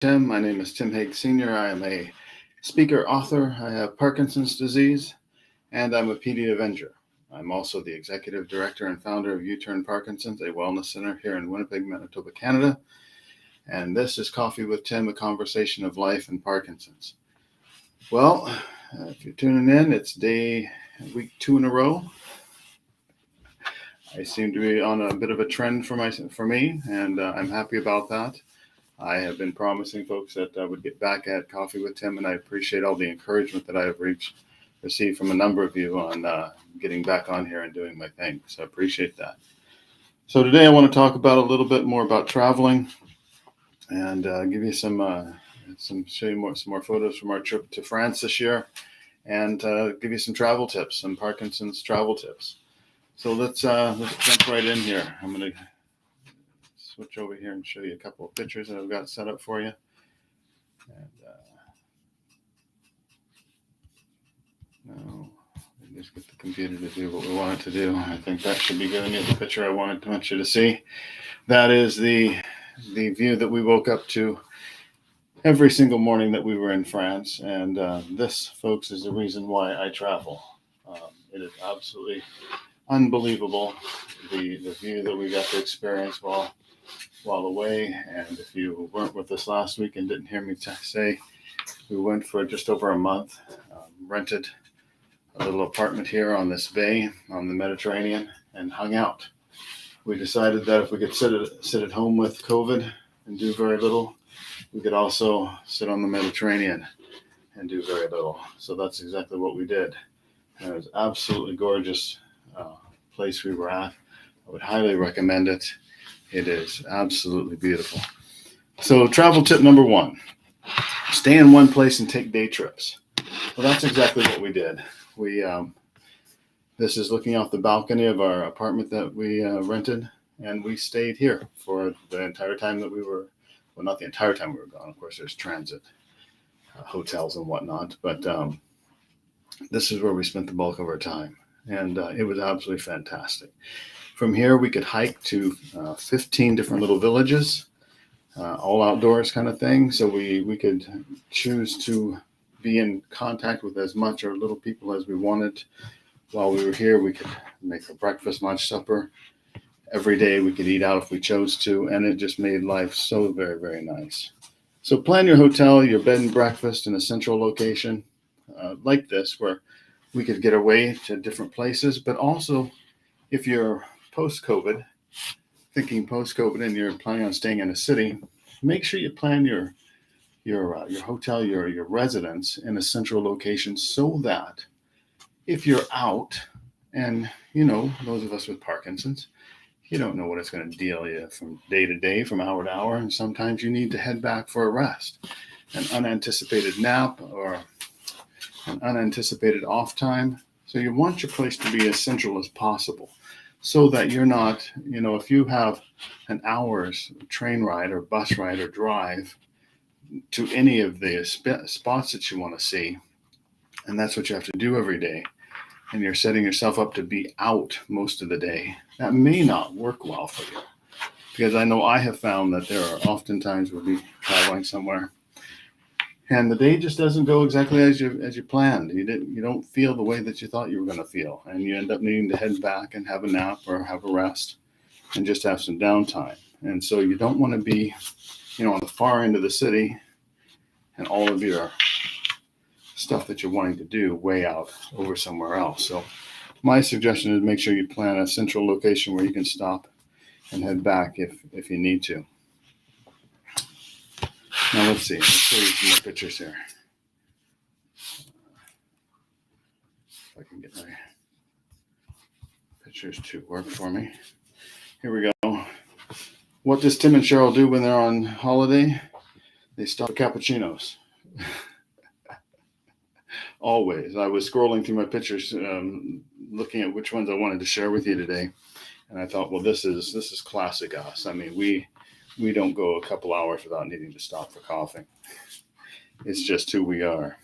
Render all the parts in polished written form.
Tim. My name is Tim Haig Sr. I am a speaker, author. I have Parkinson's disease, and I'm a PD Avenger. I'm also the executive director and founder of U-Turn Parkinson's, a wellness center here in Winnipeg, Manitoba, Canada. And this is Coffee with Tim, a conversation of life and Parkinson's. Well, if you're tuning in, it's week 2 in a row. I seem to be on a bit of a trend for me, and I'm happy about that. I have been promising folks that I would get back at Coffee with Tim, and I appreciate all the encouragement that I have received from a number of you on getting back on here and doing my thing. So I appreciate that. So today I want to talk about a little bit more about traveling and give you show you some more photos from our trip to France this year, and give you some travel tips, some Parkinson's travel tips. So let's jump right in here. I'm going to switch over here and show you a couple of pictures that I've got set up for you. And now, just get the computer to do what we want it to do. I think that should be giving you the picture I want you to see. That is the view that we woke up to every single morning that we were in France. And this, folks, is the reason why I travel. It is absolutely unbelievable, the view that we got to experience while away. And if you weren't with us last week and didn't hear me say, we went for just over a month, rented a little apartment here on this bay on the Mediterranean and hung out. We decided that if we could sit at home with COVID and do very little, we could also sit on the Mediterranean and do very little. So that's exactly what we did. And it was absolutely gorgeous place we were at. I would highly recommend it. It is absolutely beautiful. So travel tip number 1, stay in one place and take day trips. Well, that's exactly what we did. This is looking off the balcony of our apartment that we rented, and we stayed here for the entire time that we were, well, not the entire time we were gone. Of course, there's transit hotels and whatnot, but this is where we spent the bulk of our time, and it was absolutely fantastic. From here, we could hike to 15 different little villages, all outdoors kind of thing. So we could choose to be in contact with as much or little people as we wanted. While we were here, we could make a breakfast, lunch, supper. Every day we could eat out if we chose to, and it just made life so very, very nice. So plan your hotel, your bed and breakfast in a central location like this, where we could get away to different places. But also, if you're thinking post-COVID, and you're planning on staying in a city, make sure you plan your hotel, your residence in a central location, so that if you're out, and those of us with Parkinson's, you don't know what it's going to deal you from day to day, from hour to hour, and sometimes you need to head back for a rest, an unanticipated nap, or an unanticipated off time. So you want your place to be as central as possible, so that you're not, if you have an hour's train ride or bus ride or drive to any of the spots that you want to see, and that's what you have to do every day, and you're setting yourself up to be out most of the day, that may not work well for you. Because I know I have found that there are often times we'll be traveling somewhere, and the day just doesn't go exactly as you planned. You don't feel the way that you thought you were going to feel, and you end up needing to head back and have a nap or have a rest and just have some downtime. And so you don't want to be, on the far end of the city, and all of your stuff that you're wanting to do way out over somewhere else. So my suggestion is make sure you plan a central location where you can stop and head back if you need to. Now let's see. Let's show you some more pictures here. If I can get my pictures to work for me. Here we go. What does Tim and Cheryl do when they're on holiday? They stop for cappuccinos. Always. I was scrolling through my pictures, looking at which ones I wanted to share with you today, and I thought, well, this is classic us. I mean, we don't go a couple hours without needing to stop for coffee. It's just who we are.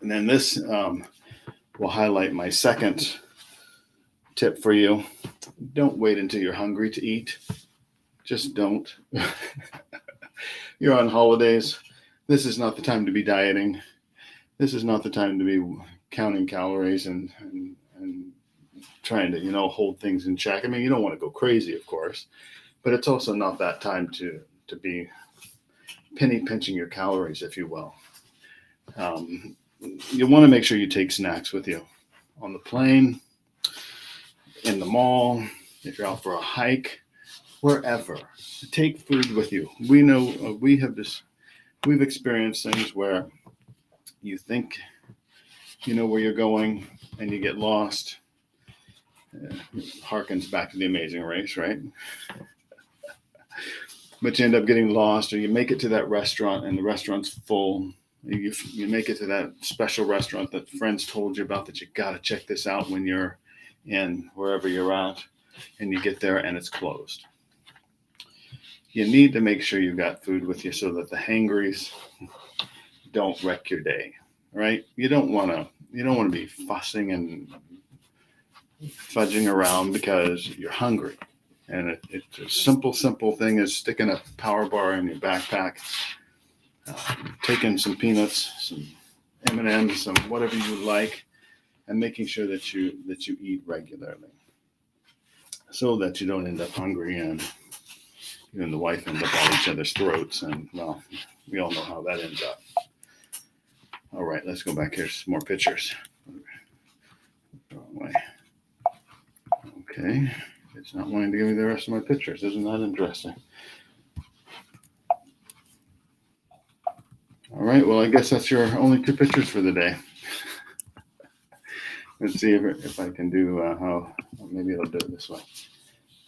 And then this will highlight my second tip for you. Don't wait until you're hungry to eat. Just don't. you're on holidays. This is not the time to be dieting. This is not the time to be counting calories and trying to, hold things in check. I mean, you don't want to go crazy, of course, but it's also not that time to be penny pinching your calories, if you will. You want to make sure you take snacks with you on the plane, in the mall, if you're out for a hike, wherever. Take food with you. We know we've experienced things where you think you know where you're going and you get lost. Harkens back to The Amazing Race, right? But you end up getting lost, or you make it to that restaurant and the restaurant's full. You make it to that special restaurant that friends told you about, that you got to check this out when you're in wherever you're at, and you get there and it's closed. You need to make sure you've got food with you so that the hangries don't wreck your day, right? You don't want to be fussing and fudging around because you're hungry. And it's a simple thing as sticking a power bar in your backpack, taking some peanuts, some M&Ms, some whatever you like, and making sure that you eat regularly, so that you don't end up hungry and you and the wife end up on each other's throats. And well, we all know how that ends up. All right, let's go back here. Some more pictures. Wrong way. Okay. It's not wanting to give me the rest of my pictures. Isn't that interesting? All right. Well, I guess that's your only 2 pictures for the day. Let's see if I can do how. Maybe I'll do it this way.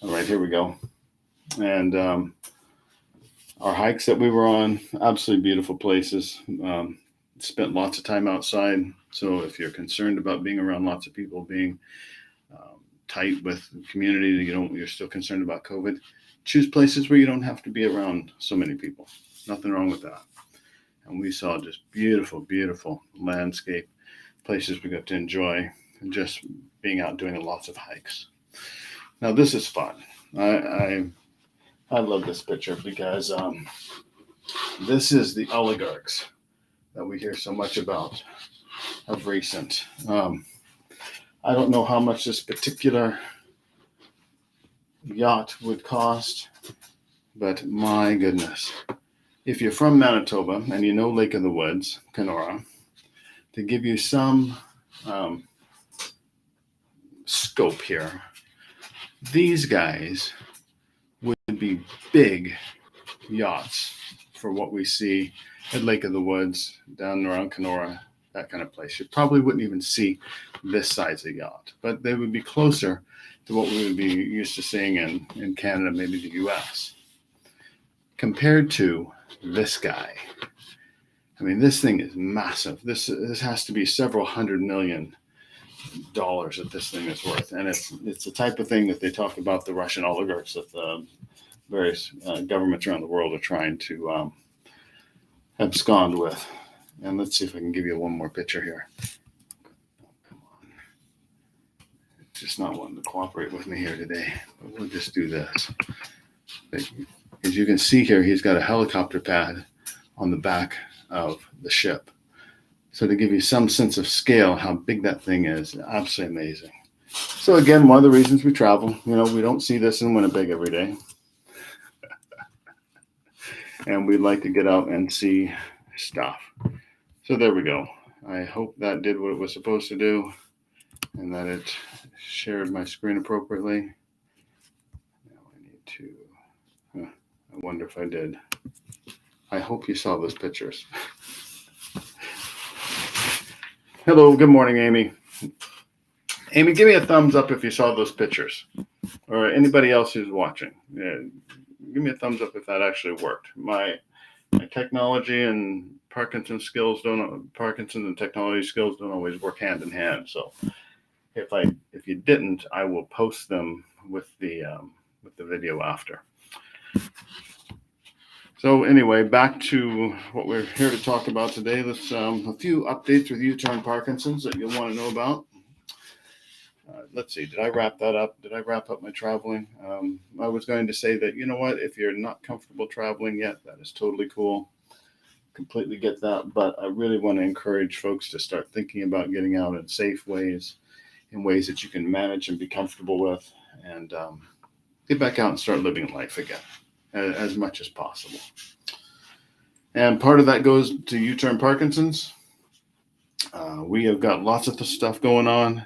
All right. Here we go. And our hikes that we were on, absolutely beautiful places. Spent lots of time outside. So if you're concerned about being around lots of people, being tight with the community, you're still concerned about COVID, choose places where you don't have to be around so many people. Nothing wrong with that. And we saw just beautiful landscape, places we got to enjoy, and just being out doing lots of hikes. Now this is fun. I love this picture because this is the oligarchs that we hear so much about of recent. I don't know how much this particular yacht would cost, but my goodness. If you're from Manitoba and you know Lake of the Woods, Kenora, to give you some scope here, these guys would be big yachts for what we see at Lake of the Woods, down around Kenora, that kind of place. You probably wouldn't even see this size of yacht, but they would be closer to what we would be used to seeing in Canada, maybe the US. Compared to this guy. I mean, this thing is massive. This has to be several $100 million that this thing is worth. And it's the type of thing that they talk about, the Russian oligarchs, that the various governments around the world are trying to abscond with. And let's see if I can give you one more picture here. Come on. It's just not wanting to cooperate with me here today. But we'll just do this. As you can see here, he's got a helicopter pad on the back of the ship. So to give you some sense of scale, how big that thing is, absolutely amazing. So again, one of the reasons we travel, we don't see this in Winnipeg every day. And we'd like to get out and see stuff. So there we go. I hope that did what it was supposed to do and that it shared my screen appropriately. Now I need to, I wonder if I did. I hope you saw those pictures. Hello, good morning, Amy. Amy, give me a thumbs up if you saw those pictures, or anybody else who's watching. Yeah, give me a thumbs up if that actually worked. My technology and Parkinson and technology skills don't always work hand in hand. So if you didn't, I will post them with the video after. So anyway, back to what we're here to talk about today. Let's a few updates with U-turn Parkinson's that you'll want to know about. Let's see, did I wrap that up? Did I wrap up my traveling? I was going to say that, you know what, if you're not comfortable traveling yet, that is totally cool. Completely get that. But I really want to encourage folks to start thinking about getting out in safe ways, in ways that you can manage and be comfortable with, and get back out and start living life again as much as possible. And part of that goes to U-Turn Parkinson's. We have got lots of stuff going on.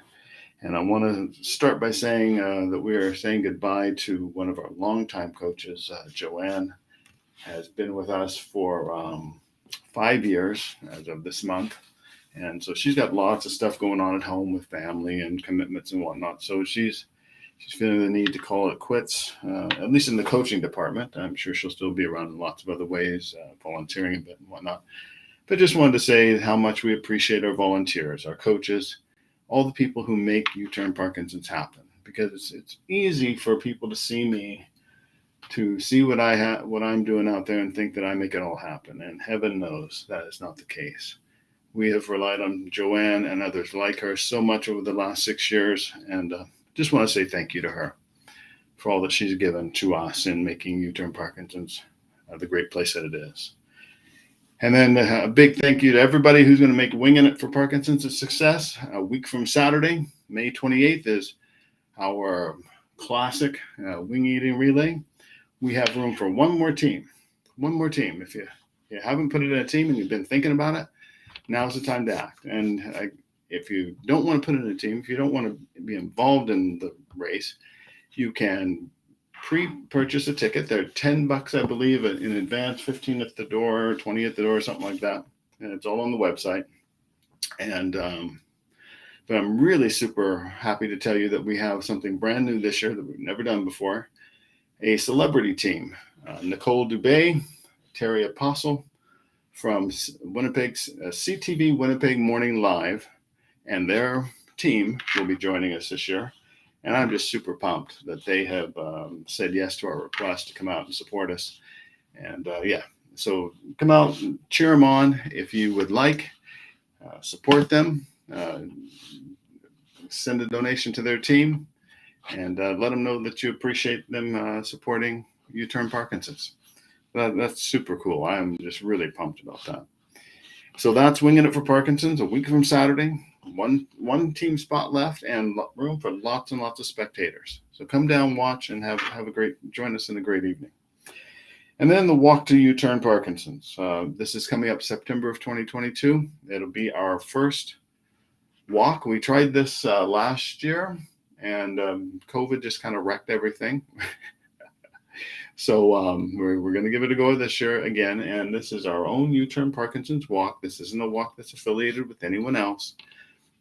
And I want to start by saying that we are saying goodbye to one of our longtime coaches. Joanne has been with us for 5 years as of this month. And so she's got lots of stuff going on at home with family and commitments and whatnot. So she's feeling the need to call it quits, at least in the coaching department. I'm sure she'll still be around in lots of other ways, volunteering a bit and whatnot. But just wanted to say how much we appreciate our volunteers, our coaches, all the people who make U-Turn Parkinson's happen. Because it's easy for people to see me, to see what I'm doing out there and think that I make it all happen. And heaven knows that is not the case. We have relied on Joanne and others like her so much over the last 6 years. And just want to say thank you to her for all that she's given to us in making U-Turn Parkinson's the great place that it is. And then a big thank you to everybody who's going to make Winging It for Parkinson's a success. A week from Saturday, May 28th, is our classic wing eating relay. We have room for one more team. One more team. If you haven't put it in a team and you've been thinking about it, now's the time to act. And if you don't want to put it in a team, if you don't want to be involved in the race, you can pre-purchase a ticket. They're $10, I believe, in advance, 15 at the door, 20 at the door, something like that. And it's all on the website. And but I'm really super happy to tell you that we have something brand new this year that we've never done before. A celebrity team. Nicole Dubé, Terry Apostle from Winnipeg's CTV Winnipeg Morning Live, and their team will be joining us this year. And I'm just super pumped that they have said yes to our request to come out and support us. And so come out and cheer them on if you would like. Support them. Send a donation to their team, and let them know that you appreciate them supporting U-Turn Parkinson's. That's super cool. I'm just really pumped about that. So that's Winging It for Parkinson's, a week from Saturday. One team spot left and room for lots and lots of spectators. So come down, watch, and join us in a great evening. And then the Walk to U-Turn Parkinson's. This is coming up September of 2022. It'll be our first walk. We tried this last year, and COVID just kind of wrecked everything. So we're going to give it a go this year again. And this is our own U-Turn Parkinson's walk. This isn't a walk that's affiliated with anyone else.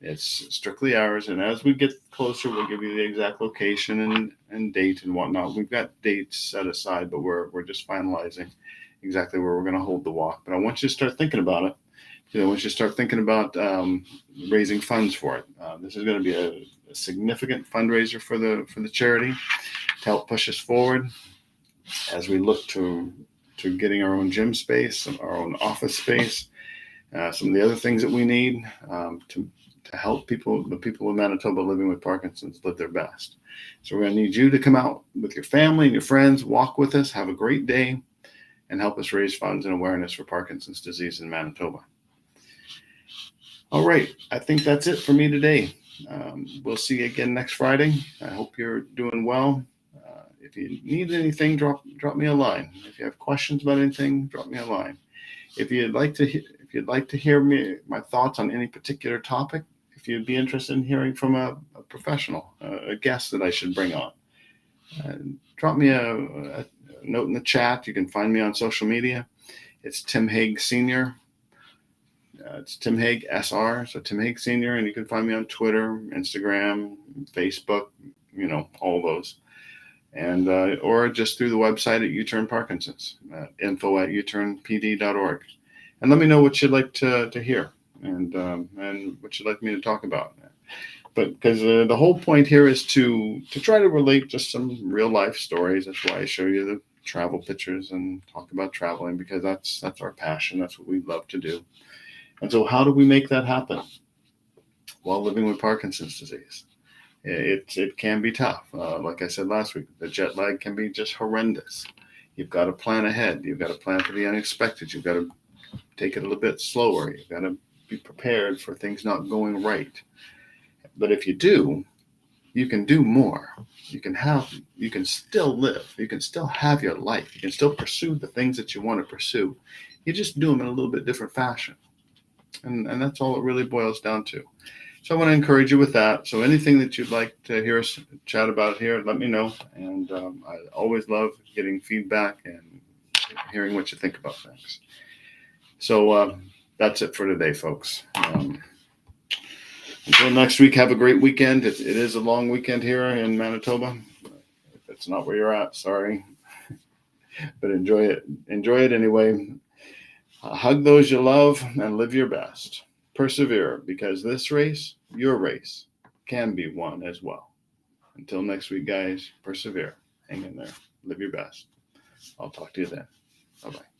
It's strictly ours. And as we get closer, we'll give you the exact location and date and whatnot. We've got dates set aside, but we're just finalizing exactly where we're going to hold the walk. But I want you to start thinking about it. I want you to start thinking about raising funds for it. This is going to be a significant fundraiser for the charity to help push us forward as we look to getting our own gym space, our own office space, some of the other things that we need to help the people in Manitoba living with Parkinson's live their best. So we're going to need you to come out with your family and your friends, walk with us, have a great day, and help us raise funds and awareness for Parkinson's disease in Manitoba. All right, I think that's it for me today. We'll see you again next Friday. I hope you're doing well. If you need anything, drop me a line. If you have questions about anything, drop me a line. If you'd like to hear my thoughts on any particular topic, if you'd be interested in hearing from a professional, a guest that I should bring on, drop me a note in the chat. You can find me on social media. It's Tim Haig Senior. It's Tim Haig SR, so Tim Haig Senior, and you can find me on Twitter, Instagram, Facebook, all those. And or just through the website at U-Turn Parkinson's, info@uturnpd.org. And let me know what you'd like to hear and what you'd like me to talk about. But because the whole point here is to try to relate just some real life stories. That's why I show you the travel pictures and talk about traveling, because that's our passion. That's what we love to do. And so how do we make that happen while living with Parkinson's disease? It can be tough. Like I said last week, the jet lag can be just horrendous. You've got to plan ahead. You've got to plan for the unexpected. You've got to take it a little bit slower. You've got to be prepared for things not going right. But if you do, you can do more. You can still live. You can still have your life. You can still pursue the things that you want to pursue. You just do them in a little bit different fashion. And that's all it really boils down to. So I want to encourage you with that. So anything that you'd like to hear us chat about here, let me know. And I always love getting feedback and hearing what you think about things. So that's it for today, folks. Until next week, have a great weekend. It is a long weekend here in Manitoba. If it's not where you're at, sorry. But enjoy it. Enjoy it anyway. Hug those you love and live your best. Persevere, because this race, your race, can be won as well. Until next week, guys, persevere. Hang in there. Live your best. I'll talk to you then. Bye-bye.